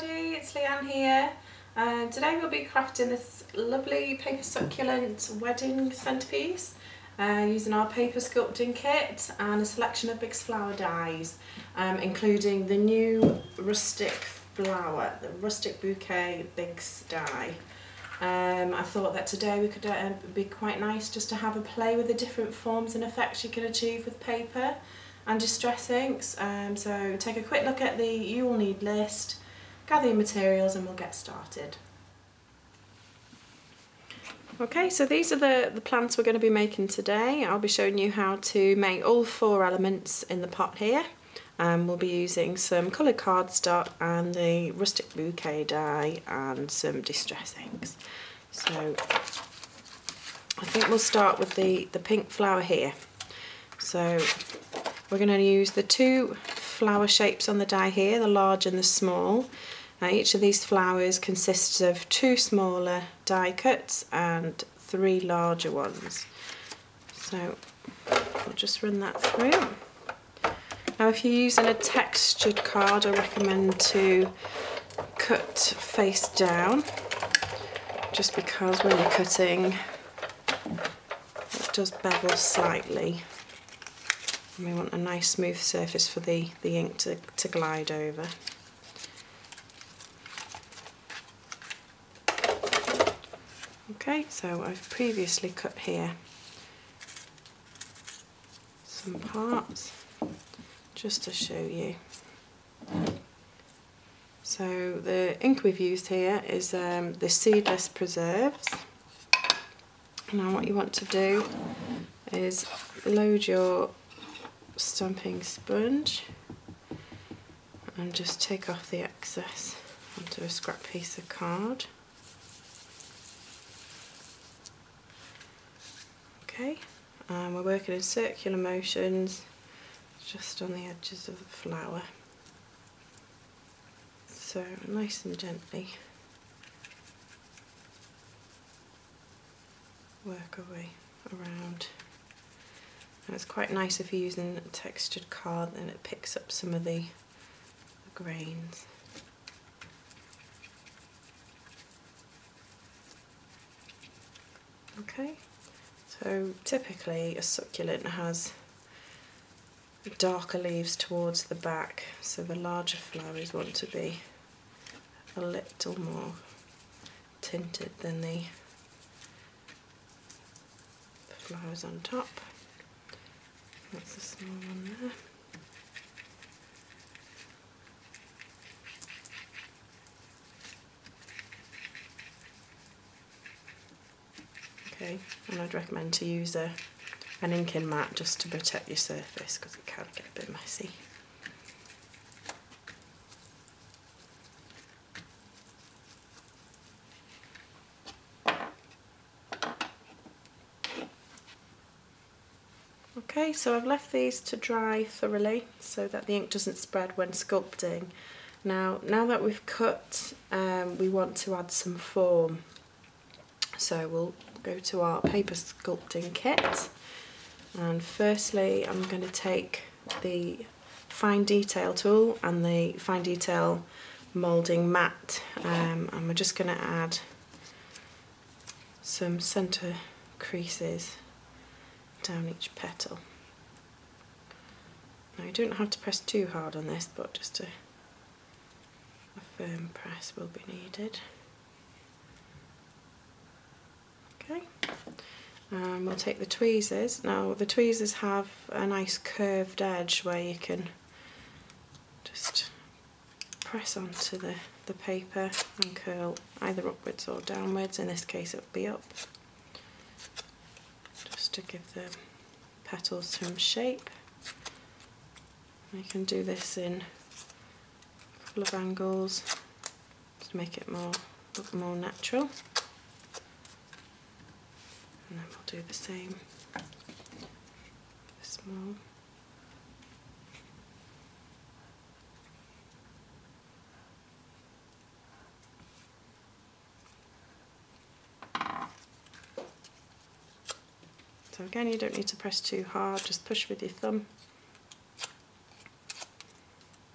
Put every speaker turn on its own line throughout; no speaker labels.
everybody, it's Leanne here. Today we'll be crafting this lovely paper succulent wedding centrepiece using our paper sculpting kit and a selection of big flower dies, including the new rustic flower, the rustic bouquet bigs die. I thought that today we could be quite nice just to have a play with the different forms and effects you can achieve with paper and distress inks. So take a quick look at the you will need list, gather your materials and we'll get started. Okay, so these are the plants we're going to be making today. I'll be showing you how to make all 4 elements in the pot here. We'll be using some coloured cardstock and the rustic bouquet die and some distress inks. So I think we'll start with the pink flower here. So we're going to use the 2 flower shapes on the die here, the large and the small. Now each of these flowers consists of 2 smaller die cuts and 3 larger ones. So we'll just run that through. Now if you're using a textured card, I recommend to cut face down, just because when you're cutting it does bevel slightly. And we want a nice smooth surface for the ink to glide over. Okay, so I've previously cut here some parts just to show you. So the ink we've used here is the seedless preserves. Now what you want to do is load your stamping sponge and just take off the excess onto a scrap piece of card. Okay, and we're working in circular motions just on the edges of the flower, so nice and gently work our way around. And it's quite nice if you're using a textured card, then it picks up some of the grains. Okay, so typically a succulent has darker leaves towards the back, so the larger flowers want to be a little more tinted than the flowers on top. That's a small one there. Okay, and I'd recommend to use an inking mat just to protect your surface because it can get a bit messy. Okay, so I've left these to dry thoroughly so that the ink doesn't spread when sculpting. Now that we've cut, we want to add some form. So we'll go to our paper sculpting kit, and firstly I'm going to take the fine detail tool and the fine detail moulding mat, and we're just going to add some centre creases down each petal. Now you don't have to press too hard on this, but just a firm press will be needed. Okay, we'll take the tweezers. Now the tweezers have a nice curved edge where you can just press onto the paper and curl either upwards or downwards. In this case it will be up, just to give the petals some shape. You can do this in a couple of angles to make it look more natural. And then we'll do the same with the small. So again, you don't need to press too hard, just push with your thumb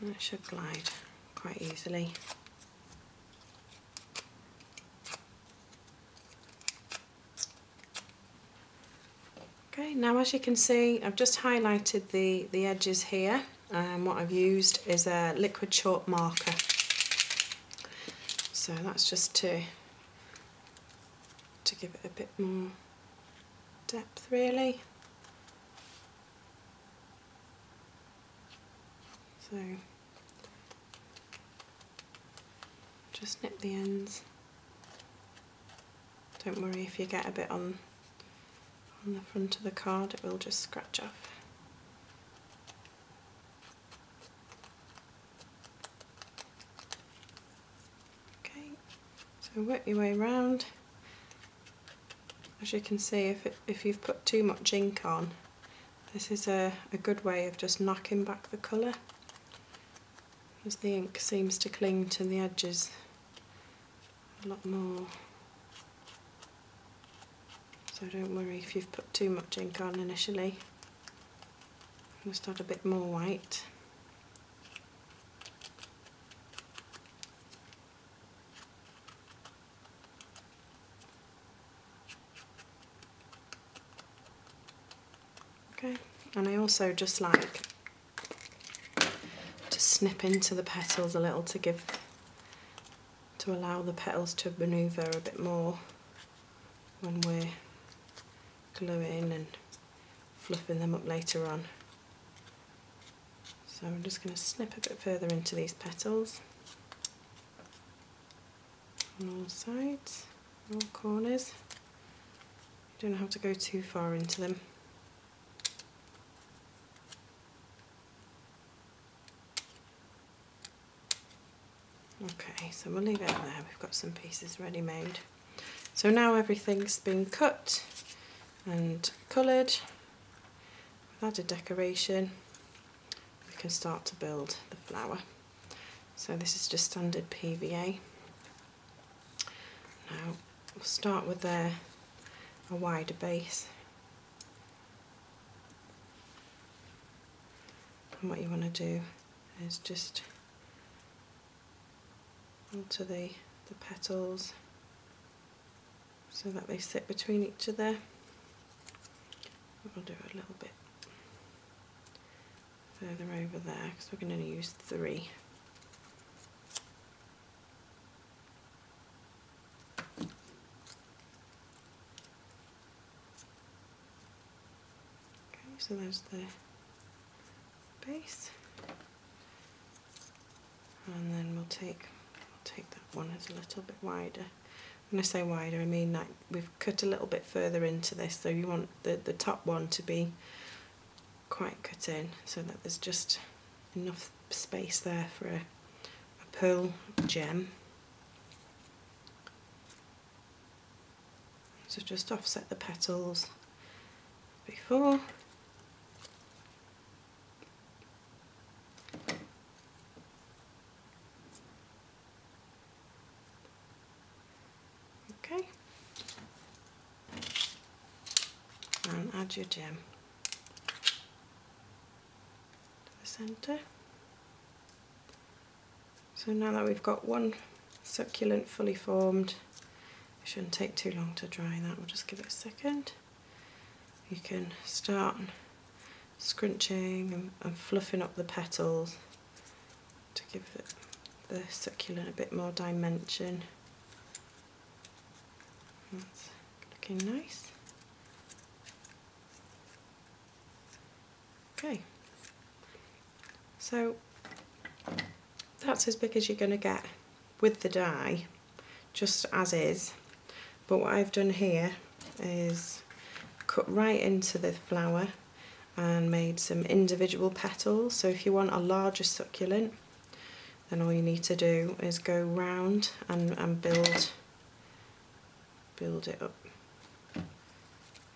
and it should glide quite easily. Okay, now as you can see, I've just highlighted the edges here, and what I've used is a liquid chalk marker. So that's just to give it a bit more depth really. So just nip the ends. Don't worry if you get a bit on the front of the card, it will just scratch off. Okay, so work your way around. As you can see, if you've put too much ink on, this is a good way of just knocking back the colour, as the ink seems to cling to the edges a lot more. So don't worry if you've put too much ink on initially. Just add a bit more white. Okay, and I also just like to snip into the petals a little to allow the petals to manoeuvre a bit more when we're gluing and fluffing them up later on. So I'm just going to snip a bit further into these petals on all sides, all corners. You don't have to go too far into them. Okay, so we'll leave it there, we've got some pieces ready made. So now everything's been cut and coloured, we've added decoration, we can start to build the flower. So this is just standard PVA. Now we'll start with a wider base. And what you want to do is just onto the petals so that they sit between each other. I'll do a little bit further over there because we're going to use 3. Okay, so there's the base, and then we'll take that one as a little bit wider. When I say wider, I mean like we've cut a little bit further into this, so you want the top one to be quite cut in so that there's just enough space there for a pearl gem. So just offset the petals before. Okay, and add your gem to the centre. So now that we've got one succulent fully formed, it shouldn't take too long to dry that, we'll just give it a second. You can start scrunching and fluffing up the petals to give the succulent a bit more dimension. That's looking nice. Okay, so that's as big as you're going to get with the die, just as is. But what I've done here is cut right into the flower and made some individual petals. So if you want a larger succulent, then all you need to do is go round and build it up.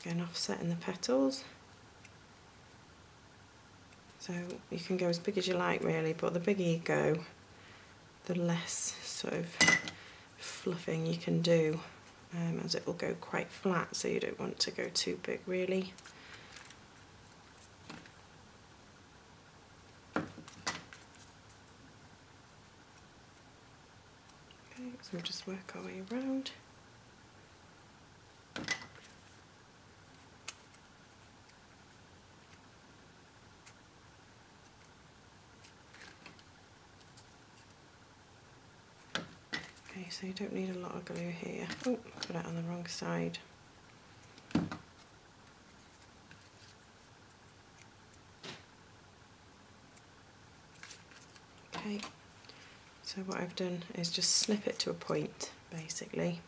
Again, offsetting the petals. So you can go as big as you like really, but the bigger you go, the less sort of fluffing you can do, as it will go quite flat, so you don't want to go too big really. Okay, so we'll just work our way around. Okay, so you don't need a lot of glue here. Oh, got it on the wrong side. Okay, so what I've done is just snip it to a point, basically.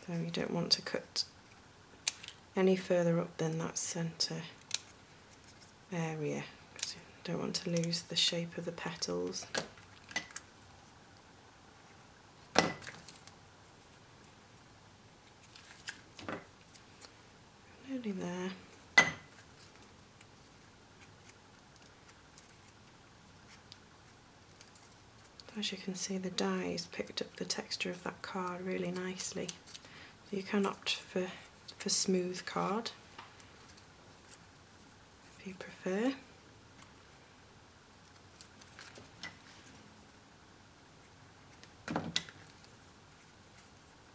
So you don't want to cut any further up than that centre area, because you don't want to lose the shape of the petals. Nearly there. As you can see, the dye's picked up the texture of that card really nicely. So you can opt for smooth card if you prefer.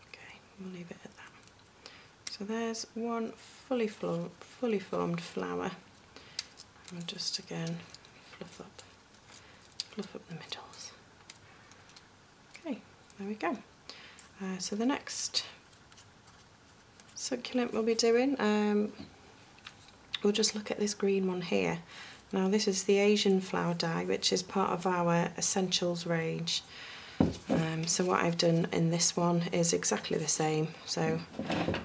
Okay, we'll leave it at that. So there's one fully formed flower. I'll just again fluff up the middles. Okay, there we go. So the next succulent we'll be doing, we'll just look at this green one here. Now this is the Asian flower dye, which is part of our essentials range. So what I've done in this one is exactly the same. So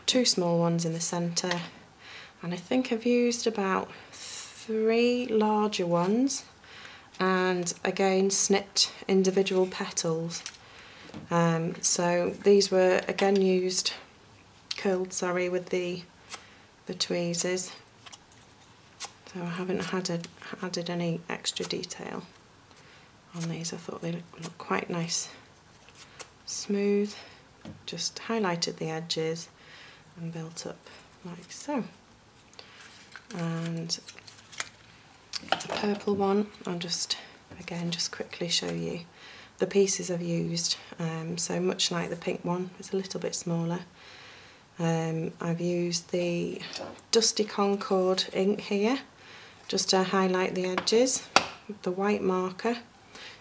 2 small ones in the centre, and I think I've used about 3 larger ones, and again snipped individual petals. So these were again curled, sorry, with the tweezers. So I haven't added any extra detail on these. I thought they looked quite nice, smooth. Just highlighted the edges and built up like so. And the purple one, I'll just quickly show you the pieces I've used. So much like the pink one, it's a little bit smaller. I've used the Dusty Concord ink here just to highlight the edges with the white marker.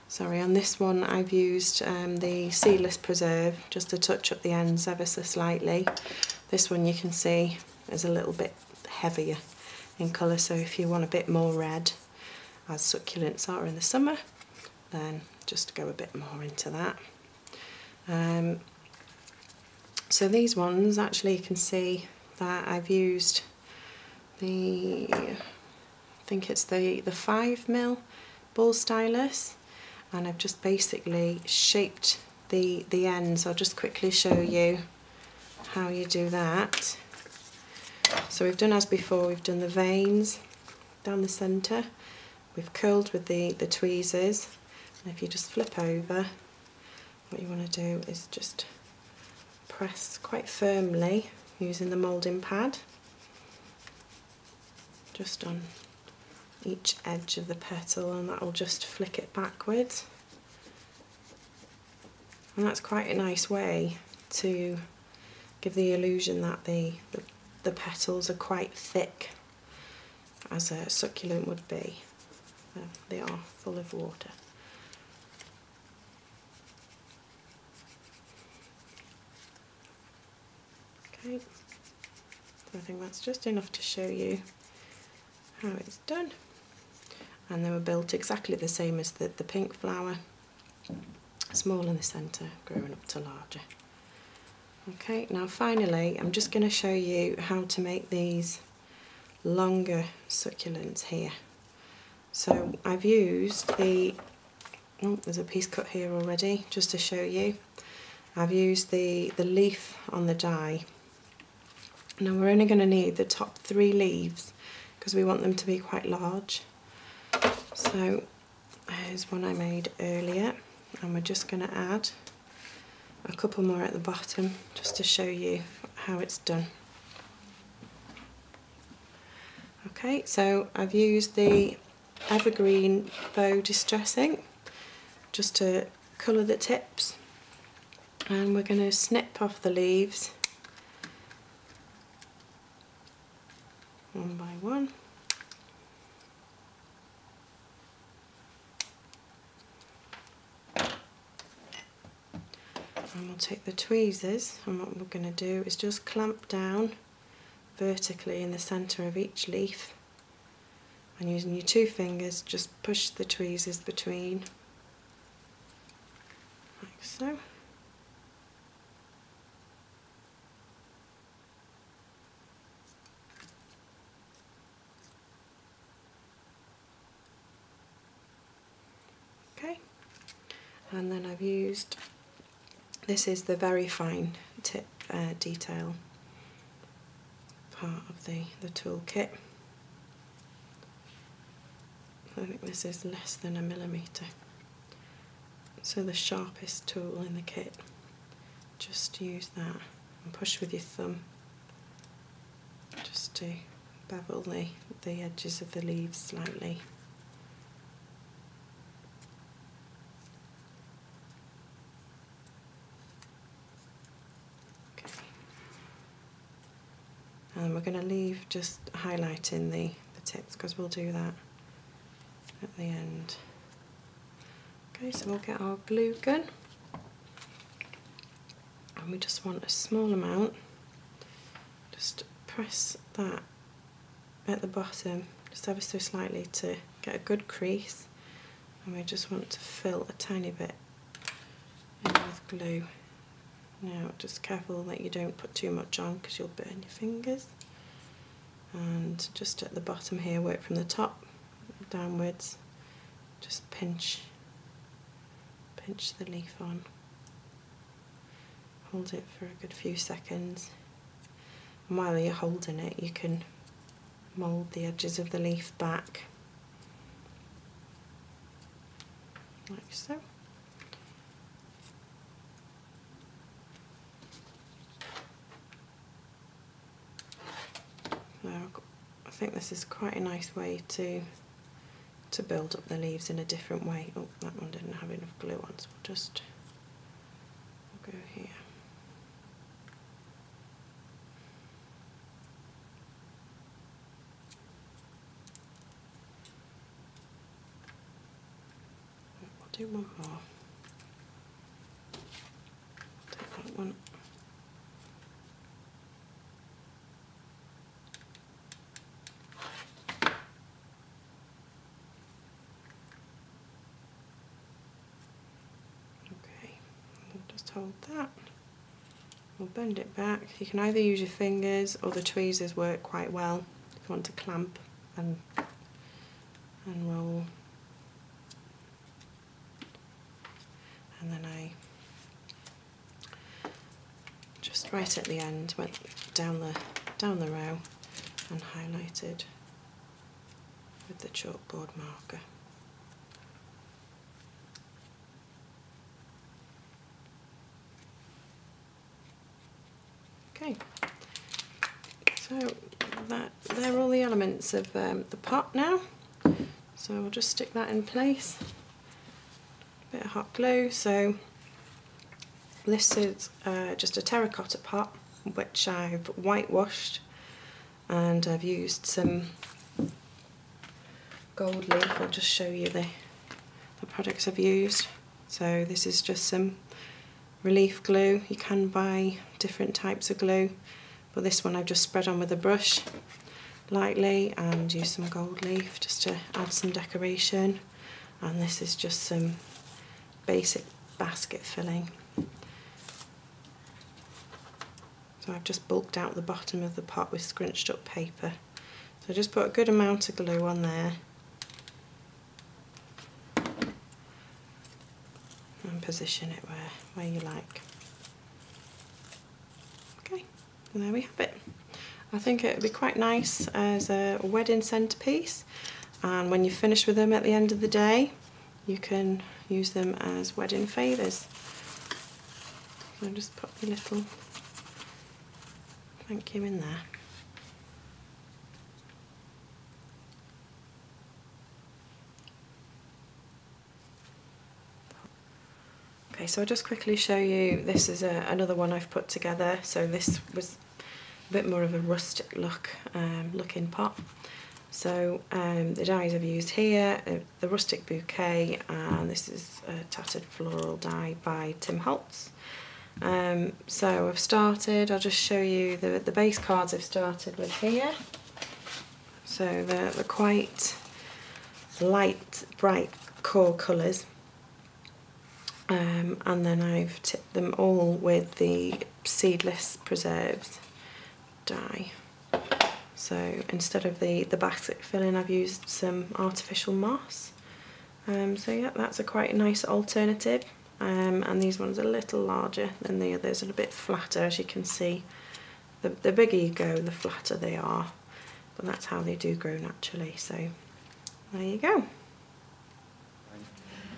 Sorry, on this one I've used the Seedless Preserve just to touch up the ends ever so slightly. This one you can see is a little bit heavier in colour, so if you want a bit more red, as succulents are in the summer, then just go a bit more into that. So these ones, actually you can see that I've used I think it's the 5mm ball stylus, and I've just basically shaped the ends. I'll just quickly show you how you do that. So we've done as before, we've done the veins down the centre, we've curled with the tweezers, and if you just flip over, what you want to do is just press quite firmly using the moulding pad just on each edge of the petal, and that will just flick it backwards. And that's quite a nice way to give the illusion that the petals are quite thick, as a succulent would be. They are full of water. Okay, so I think that's just enough to show you how it's done. And they were built exactly the same as the pink flower, small in the centre, growing up to larger. Okay, now finally I'm just going to show you how to make these longer succulents here. So I've used there's a piece cut here already, just to show you. I've used the leaf on the die. Now we're only going to need the top 3 leaves because we want them to be quite large. So here's one I made earlier, and we're just going to add a couple more at the bottom just to show you how it's done. Okay, so I've used the Evergreen Bow Distress ink just to colour the tips, and we're going to snip off the leaves one by one. And we'll take the tweezers, and what we're going to do is just clamp down vertically in the centre of each leaf, and using your 2 fingers just push the tweezers between, like so. Okay, and then I've used, this is the very fine tip detail part of the toolkit. I think this is less than 1 millimetre. So the sharpest tool in the kit, just use that and push with your thumb just to bevel the edges of the leaves slightly. And we're going to leave just highlighting the tips, because we'll do that at the end. Okay, so we'll get our glue gun, and we just want a small amount. Just press that at the bottom, just ever so slightly, to get a good crease, and we just want to fill a tiny bit in with glue. Now just careful that you don't put too much on, because you'll burn your fingers. And just at the bottom here, work from the top downwards, just pinch the leaf on. Hold it for a good few seconds, and while you're holding it you can mould the edges of the leaf back, like so. I think this is quite a nice way to build up the leaves in a different way. Oh, that one didn't have enough glue on, so we'll go here. We'll do one more. Take that one. Hold that, we'll bend it back. You can either use your fingers, or the tweezers work quite well if you want to clamp and roll. And then I just right at the end went down the row and highlighted with the chalkboard marker. Okay, so they're all the elements of the pot now. So I'll just stick that in place. A bit of hot glue. So this is just a terracotta pot, which I've whitewashed, and I've used some gold leaf. I'll just show you the products I've used. So this is just some relief glue. You can buy different types of glue, but this one I've just spread on with a brush lightly, and use some gold leaf just to add some decoration. And this is just some basic basket filling. So I've just bulked out the bottom of the pot with scrunched up paper. So just put a good amount of glue on there and position it where you like. Okay, and there we have it. I think it would be quite nice as a wedding centrepiece, and when you're finished with them at the end of the day, you can use them as wedding favours. So just put a little thank you in there. Okay, so I'll just quickly show you, this is another one I've put together. So this was a bit more of a rustic looking pot. So the dies I've used here, the rustic bouquet, and this is a tattered floral die by Tim Holtz. So I've started, I'll just show you the base cards I've started with here. So they're quite light, bright core colours. And then I've tipped them all with the seedless preserves dye. So instead of the basic filling, I've used some artificial moss. So yeah, that's a quite nice alternative. And these ones are a little larger than the others and a bit flatter, as you can see. The bigger you go, the flatter they are. But that's how they do grow naturally. So there you go.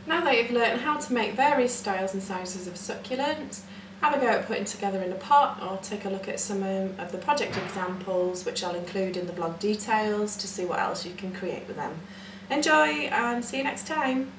Now that you've learned how to make various styles and sizes of succulents, have a go at putting together in a pot, or take a look at some of the project examples, which I'll include in the blog details, to see what else you can create with them. Enjoy and see you next time!